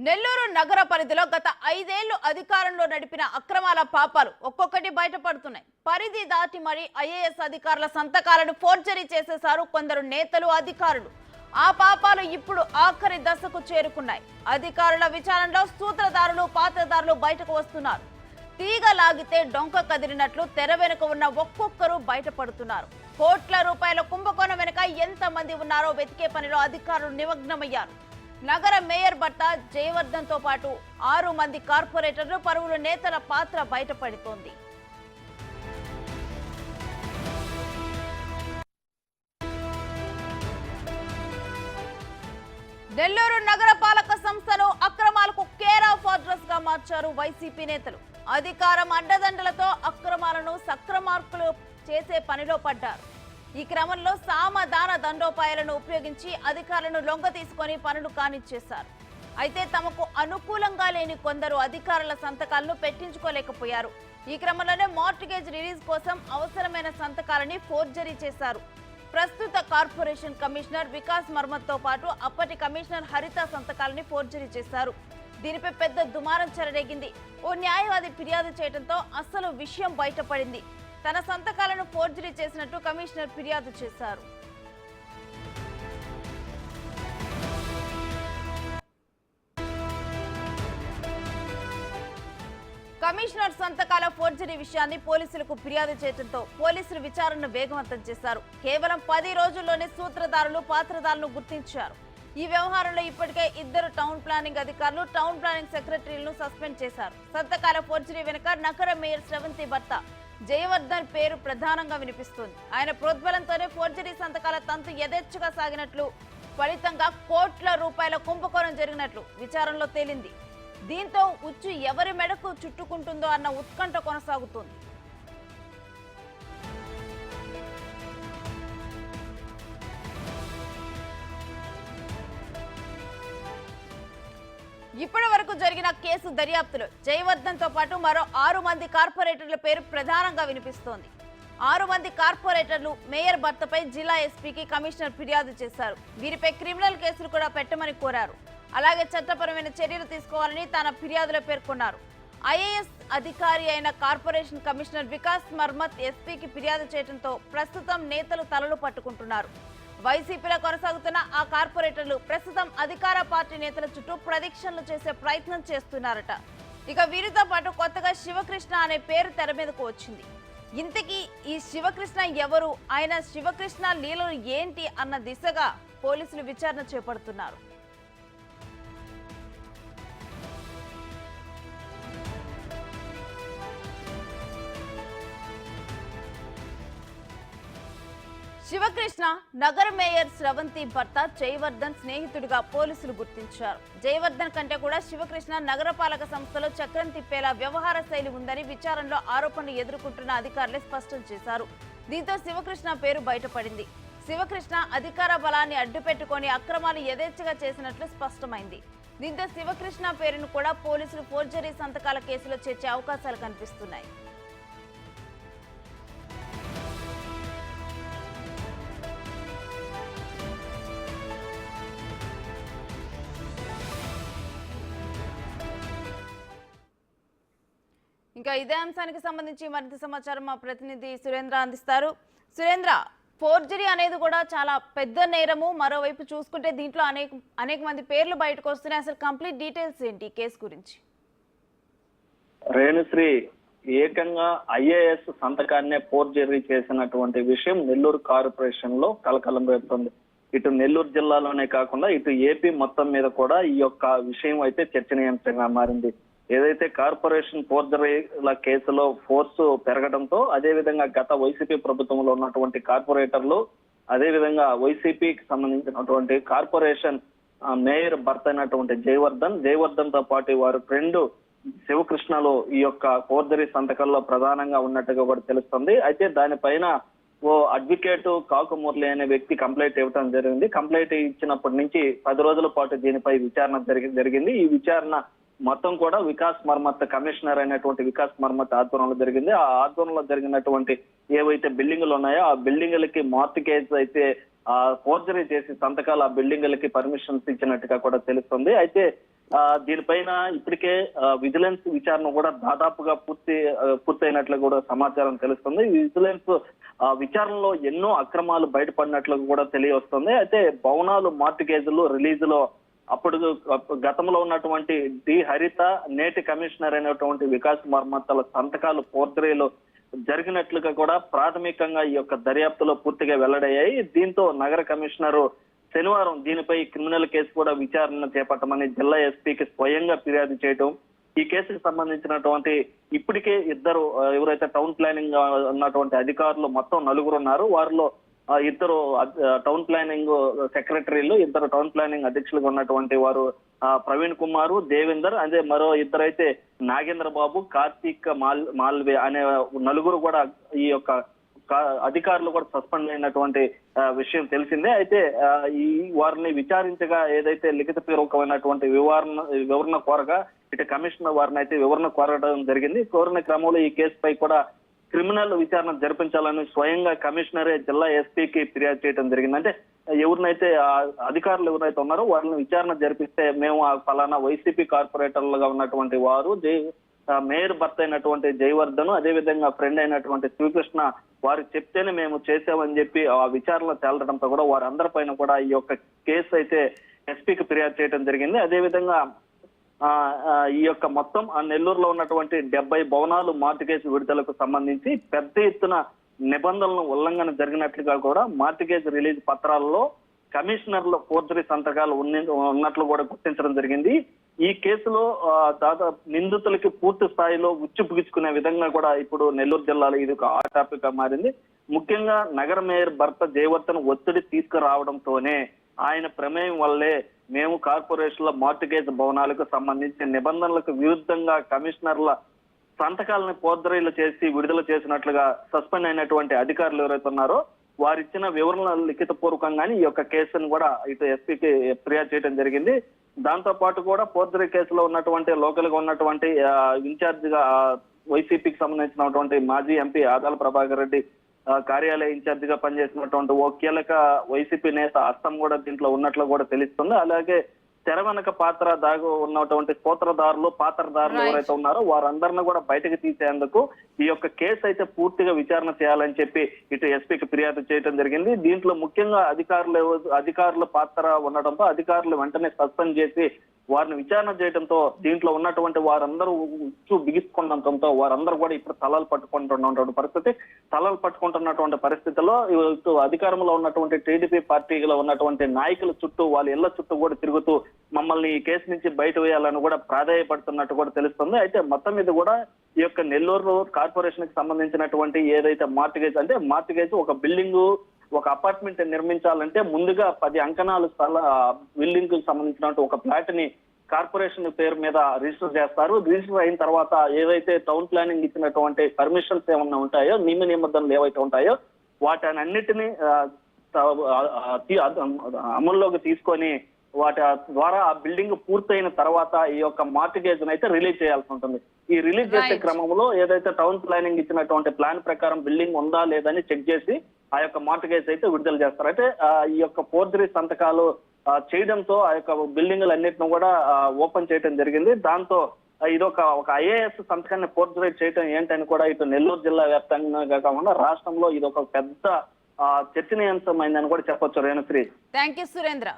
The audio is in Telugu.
నెల్లూరు నగర పరిధిలో గత 5 ఏళ్లు అధికారంలో నడిపిన అక్రమాల పాపాలు ఒక్కొక్కటి బయటపడుతున్నాయి. పరిధి దాటి మరి ఐఏఎస్ అధికారుల సంతకాలను ఫోర్జరీ చేసేశారు కొందరు నేతలు, అధికారులు. ఆ పాపాలు ఇప్పుడు ఆఖరి దశకు చేరుకున్నాయి. అధికారుల విచారణలో సూత్రధారులు, పాత్రధారులు బయటకు వస్తున్నారు. తీగ లాగితే డొంక కదిలినట్లు తెర వెనుక ఉన్న ఒక్కొక్కరు బయటపడుతున్నారు. కోట్ల రూపాయల కుంభకోణం వెనుక ఎంతమంది ఉన్నారో వెతికే పనిలో అధికారులు నిమగ్నమయ్యారు. నగర మేయర్ భర్త జయవర్ధన్ తో పాటు 6 మంది కార్పొరేటర్లు, పలువురు నేతల పాత్ర బయటపడుతోంది. నెల్లూరు నగరపాలక సంస్థను అక్రమాలకు కేర్ ఆఫ్ అడ్రస్ గా మార్చారు వైసీపీ నేతలు. అధికారం అడ్డదండలతో అక్రమాలను సక్రమార్కులు చేసే పనిలో పడ్డారు. ఈ క్రమంలో సామధాన దండోపాయాలను ఉపయోగించి అధికారులను లొంగ తీసుకొని పనులు కానిచ్చేశారు. అయితే తమకు అనుకూలంగా లేని కొందరు అధికారుల సంతకాలను పెట్టించుకోలేకపోయారు. ఈ క్రమంలోనే మార్టిగేజ్ రిలీజ్ కోసం అవసరమైన సంతకాలని ఫోర్జరీ చేశారు. ప్రస్తుత కార్పొరేషన్ కమిషనర్ వికాస్ మర్మత్ తో పాటు అప్పటి కమిషనర్ హరిత సంతకాలని ఫోర్జరీ చేశారు. దీనిపై పెద్ద దుమారం చెలరేగింది. ఓ న్యాయవాది ఫిర్యాదు చేయడంతో అసలు విషయం బయటపడింది. తన సంతకాలను ఫోర్జరీ చేసినట్టు కమిషనర్ ఫిర్యాదు చేశారు. కమిషనర్ సంతకాల ఫోర్జరీ విషయాన్ని పోలీసులకు ఫిర్యాదు చేయడంతో పోలీసులు విచారణను వేగవంతం చేశారు. కేవలం 10 రోజుల్లోనే సూత్రధారులు, పాత్రధారులను గుర్తించారు. ఈ వ్యవహారంలో ఇప్పటికే 2 టౌన్ ప్లానింగ్ అధికారులు, టౌన్ ప్లానింగ్ సెక్రటరీలను సస్పెండ్ చేశారు. సంతకాల ఫోర్జరీ వెనుక నగర మేయర్ శ్రవంతి భర్త జయవర్ధన్ పేరు ప్రధానంగా వినిపిస్తుంది. ఆయన ప్రోద్బలంతోనే ఫోర్జరీ సంతకాల తంతు యథేచ్ఛగా సాగినట్లు, ఫలితంగా కోట్ల రూపాయల కుంభకోణం జరిగినట్లు విచారణలో తేలింది. దీంతో ఉచ్చు ఎవరి మెడకు చుట్టుకుంటుందో అన్న ఉత్కంఠ కొనసాగుతోంది. ఇప్పటి వరకు జరిగిన కేసు దర్యాప్తులో జయవర్ధన్ తో పాటు మరో 6 మంది కార్పొరేటర్ల పేరు ప్రధానంగా వినిపిస్తోంది. 6 మంది కార్పొరేటర్లు మేయర్ భర్తపై జిల్లా ఎస్పీకి కమిషనర్ ఫిర్యాదు చేశారు. వీరిపై క్రిమినల్ కేసులు కూడా పెట్టమని కోరారు. అలాగే చట్టపరమైన చర్యలు తీసుకోవాలని తన ఫిర్యాదులో పేర్కొన్నారు. ఐఏఎస్ అధికారి అయిన కార్పొరేషన్ కమిషనర్ వికాస్ మర్మత్ ఎస్పీకి ఫిర్యాదు చేయడంతో ప్రస్తుతం నేతలు తలలు పట్టుకుంటున్నారు. వైసీపీలో కొనసాగుతున్న ఆ కార్పొరేటర్లు ప్రస్తుతం అధికార పార్టీ నేతల చుట్టూ ప్రదక్షిణలు చేసే ప్రయత్నం చేస్తున్నారట. ఇక వీరితో పాటు కొత్తగా శివకృష్ణ అనే పేరు తెర మీదకు వచ్చింది. ఇంతకీ ఈ శివకృష్ణ ఎవరు, ఆయన శివకృష్ణ లీలలు ఏంటి అన్న దిశగా పోలీసులు విచారణ చేపడుతున్నారు. శివకృష్ణ నగర మేయర్ శ్రవంతి భర్త జయవర్ధన్ స్నేహితుడిగా పోలీసులు గుర్తించారు. జయవర్ధన్ కంటే కూడా శివకృష్ణ నగరపాలక సంస్థలో చక్రం తిప్పేలా వ్యవహార శైలి ఉందని విచారణలో ఆరోపణలు ఎదుర్కొంటున్న అధికారులే స్పష్టం చేశారు. దీంతో శివకృష్ణ పేరు బయటపడింది. శివకృష్ణ అధికార బలాన్ని అడ్డుపెట్టుకొని అక్రమాలు యథేచ్ఛగా చేసినట్లు స్పష్టమైంది. దీంతో శివకృష్ణ పేరును కూడా పోలీసులు ఫోర్జరీ సంతకాల కేసులో చేర్చే అవకాశాలు కనిపిస్తున్నాయి. ఇంకా ఇదే అంశానికి సంబంధించి మరింత సమాచారం మా ప్రతినిధి సురేంద్ర అందిస్తారు. సురేంద్ర, ఫోర్జరీ అనేది కూడా చాలా పెద్ద నేరము. మరోవైపు చూసుకుంటే దీంట్లో అనేక మంది పేర్లు బయటకు వస్తున్నాయి. అసలు కంప్లీట్ డీటెయిల్స్ ఏంటి కేసు గురించి? రేణుశ్రీ ఏకంగా ఐఏఎస్ సంతకాన్నే ఫోర్జరీ చేసినటువంటి విషయం నెల్లూరు కార్పొరేషన్ లో కలకలం రేపుతుంది. ఇటు నెల్లూరు జిల్లాలోనే కాకుండా ఇటు ఏపీ మొత్తం మీద కూడా ఈ యొక్క విషయం అయితే చర్చనీయాంశంగా మారింది. ఏదైతే కార్పొరేషన్ ఫోర్జరీల కేసులో ఫోర్సు పెరగడంతో అదేవిధంగా గత వైసీపీ ప్రభుత్వంలో ఉన్నటువంటి కార్పొరేటర్లు, అదేవిధంగా వైసీపీకి సంబంధించినటువంటి కార్పొరేషన్ మేయర్ భర్త అయినటువంటి జయవర్ధన్ తో పాటు వారి ఫ్రెండ్ శివకృష్ణలో ఈ యొక్క ఫోర్జరీ సంతకాల్లో ప్రధానంగా ఉన్నట్టుగా కూడా తెలుస్తుంది. అయితే దానిపైన ఓ అడ్వకేట్ కాకుమురళి అనే వ్యక్తి కంప్లైంట్ ఇవ్వడం జరిగింది. కంప్లైంట్ ఇచ్చినప్పటి నుంచి 10 రోజుల పాటు దీనిపై విచారణ జరిగింది. ఈ విచారణ మొత్తం కూడా వికాస్ మర్మత్ కమిషనర్ అయినటువంటి వికాస్ మర్మత్ ఆధ్వర్యంలో జరిగింది. ఆ ఆధ్వర్యంలో జరిగినటువంటి ఏవైతే బిల్డింగులు ఉన్నాయో ఆ బిల్డింగులకి మార్టిగేజ్ అయితే ఫోర్జరీ చేసి సంతకాలు ఆ బిల్డింగులకి పర్మిషన్స్ ఇచ్చినట్టుగా కూడా తెలుస్తుంది. అయితే దీనిపైన ఇప్పటికే విజిలెన్స్ విచారణ కూడా దాదాపుగా పూర్తయినట్లు కూడా సమాచారం తెలుస్తుంది. విజిలెన్స్ విచారణలో ఎన్నో అక్రమాలు బయటపడినట్లు కూడా తెలియవస్తుంది. అయితే భవనాలు మార్టిగేజ్లు రిలీజ్ లో అప్పుడు గతంలో ఉన్నటువంటి డి హరిత, నేటి కమిషనర్ అయినటువంటి వికాస్ మర్మత్తల సంతకాలు ఫోర్జరీలు జరిగినట్లుగా కూడా ప్రాథమికంగా ఈ యొక్క దర్యాప్తులో పూర్తిగా వెల్లడయ్యాయి. దీంతో నగర కమిషనరు శనివారం దీనిపై క్రిమినల్ కేసు కూడా విచారణ చేపట్టమని జిల్లా ఎస్పీకి స్వయంగా ఫిర్యాదు చేయడం, ఈ కేసుకు సంబంధించినటువంటి ఇప్పటికే ఇద్దరు ఎవరైతే టౌన్ ప్లానింగ్ ఉన్నటువంటి అధికారులు మొత్తం 4 ఉన్నారు. వారిలో ఇద్దరు టౌన్ ప్లానింగ్ సెక్రటరీలు, ఇద్దరు టౌన్ ప్లానింగ్ అధ్యక్షులుగా ఉన్నటువంటి వారు ప్రవీణ్ కుమార్, దేవేందర్, అదే మరో ఇద్దరైతే నాగేంద్ర బాబు, కార్తీక్ మాల్వే అనే 4 కూడా ఈ యొక్క అధికారులు కూడా సస్పెండ్ అయినటువంటి విషయం తెలిసిందే. అయితే ఈ వారిని విచారించగా ఏదైతే లిఖిత పూర్వకమైనటువంటి వివరణ కోరగా ఇటు కమిషనర్ వారిని అయితే వివరణ కోరడం జరిగింది. కోరిన క్రమంలో ఈ కేసుపై కూడా క్రిమినల్ విచారణ జరిపించాలని స్వయంగా కమిషనరే జిల్లా ఎస్పీకి ఫిర్యాదు చేయడం జరిగింది. అంటే ఎవరినైతే అధికారులు ఎవరైతే ఉన్నారో వారిని విచారణ జరిపిస్తే మేము ఆ ఫలానా వైసీపీ కార్పొరేటర్లుగా ఉన్నటువంటి వారు మేయర్ భర్త అయినటువంటి జయవర్ధన్, అదేవిధంగా ఫ్రెండ్ అయినటువంటి శ్రీకృష్ణ వారు చెప్తేనే మేము చేసామని చెప్పి ఆ విచారణ తేలడంతో కూడా వారందరిపైన కూడా ఈ యొక్క కేసు అయితే ఎస్పీకి ఫిర్యాదు చేయడం జరిగింది. అదేవిధంగా ఈ యొక్క మొత్తం నెల్లూరులో ఉన్నటువంటి 70 భవనాలు మార్టిగేజ్ విడుదలకు సంబంధించి పెద్ద ఎత్తున నిబంధనలను ఉల్లంఘన జరిగినట్లుగా కూడా మార్టిగేజ్ రిలీజ్ పత్రాల్లో కమిషనర్ల ఫోర్జరీ సంతకాలు ఉన్నట్లు కూడా గుర్తించడం జరిగింది. ఈ కేసులో దాదాపు నిందితులకి పూర్తి స్థాయిలో ఉచ్చు బిగుచుకునే విధంగా కూడా ఇప్పుడు నెల్లూరు జిల్లాలో ఇది ఒక హాట్ టాపిక్ గా మారింది. ముఖ్యంగా నగర మేయర్ భర్త జయవర్ధన్ ఒత్తిడి తీసుకురావడంతోనే, ఆయన ప్రమేయం వల్లే మేము కార్పొరేషన్ల మార్టిగేజ్ భవనాలకు సంబంధించిన నిబంధనలకు విరుద్ధంగా కమిషనర్ల సంతకాలను ఫోర్జరీలు చేసి విడుదల చేసినట్లుగా సస్పెండ్ అయినటువంటి అధికారులు ఎవరైతే ఉన్నారో వారిచ్చిన వివరణలు లిఖిత పూర్వకంగానే ఈ యొక్క కేసును కూడా ఇటు ఎస్పీకి ఫిర్యాదు చేయడం జరిగింది. దాంతో పాటు కూడా ఫోర్జరీ కేసులో ఉన్నటువంటి లోకల్ గా ఉన్నటువంటి ఇన్ఛార్జ్ గా వైసీపీకి సంబంధించినటువంటి మాజీ ఎంపీ ఆదాల ప్రభాకర్ రెడ్డి కార్యాలయ ఇన్ఛార్జ్ గా పనిచేసినటువంటి ఓ కీలక వైసీపీ నేత హస్తం కూడా దీంట్లో ఉన్నట్లు కూడా తెలుస్తుంది. అలాగే తెర వెనక పాత్ర దాగు ఉన్నటువంటి పాత్రదారులు ఎవరైతే ఉన్నారో వారందరినీ కూడా బయటకు తీసేందుకు ఈ యొక్క కేసు అయితే పూర్తిగా విచారణ చేయాలని చెప్పి ఇటు ఎస్పీకి ఫిర్యాదు చేయడం జరిగింది. దీంట్లో ముఖ్యంగా అధికారుల పాత్ర ఉండటంతో అధికారులు వెంటనే సస్పెండ్ చేసి వారిని విచారణ చేయడంతో దీంట్లో ఉన్నటువంటి వారందరూ బిగిస్తుండటంతో వారందరూ కూడా ఇప్పుడు తలలు పట్టుకుంటున్నటువంటి పరిస్థితిలో అధికారంలో ఉన్నటువంటి టీడీపీ పార్టీలో ఉన్నటువంటి నాయకుల చుట్టూ వాళ్ళ ఇళ్ల చుట్టూ కూడా తిరుగుతూ మమ్మల్ని ఈ కేసు నుంచి బయట వేయాలని కూడా ప్రాధాయపడుతున్నట్టు కూడా తెలుస్తుంది. అయితే మొత్తం మీద కూడా ఈ యొక్క నెల్లూరు కార్పొరేషన్ కి సంబంధించినటువంటి ఏదైతే మార్టిగేజ్ ఒక బిల్డింగ్ ఒక అపార్ట్మెంట్ నిర్మించాలంటే ముందుగా 10 అంకణాలు బిల్డింగ్ కు సంబంధించినటువంటి ఒక ఫ్లాట్ ని కార్పొరేషన్ పేరు మీద రిజిస్టర్ చేస్తారు. రిజిస్టర్ అయిన తర్వాత ఏవైతే టౌన్ ప్లానింగ్ ఇచ్చినటువంటి పర్మిషన్స్ ఏమన్నా ఉంటాయో, నిబంధనలు ఏవైతే ఉంటాయో వాటన్నిటిని అమల్లోకి తీసుకొని వాటి ద్వారా ఆ బిల్డింగ్ పూర్తయిన తర్వాత ఈ యొక్క మార్టిగేజ్ అయితే రిలీజ్ చేయాల్సి ఉంటుంది. ఈ రిలీజ్ చేసే క్రమంలో ఏదైతే టౌన్ ప్లానింగ్ ఇచ్చినటువంటి ప్లాన్ ప్రకారం బిల్డింగ్ ఉందా లేదని చెక్ చేసి ఆ యొక్క మార్టిగేజ్ అయితే విడుదల చేస్తారు. అయితే ఈ యొక్క ఫోర్జరీ సంతకాలు చేయడంతో ఆ యొక్క బిల్డింగ్లన్నిటిని కూడా ఓపెన్ చేయడం జరిగింది. దాంతో ఇదొక ఐఏఎస్ సంతకాన్ని ఫోర్జరీ చేయడం ఏంటని కూడా ఇటు నెల్లూరు జిల్లా వ్యాప్తంగా కాకుండా రాష్ట్రంలో ఇది ఒక పెద్ద చర్చనీయాంశమైందని కూడా చెప్పొచ్చు. రేణుశ్రీ. Thank you Surendra.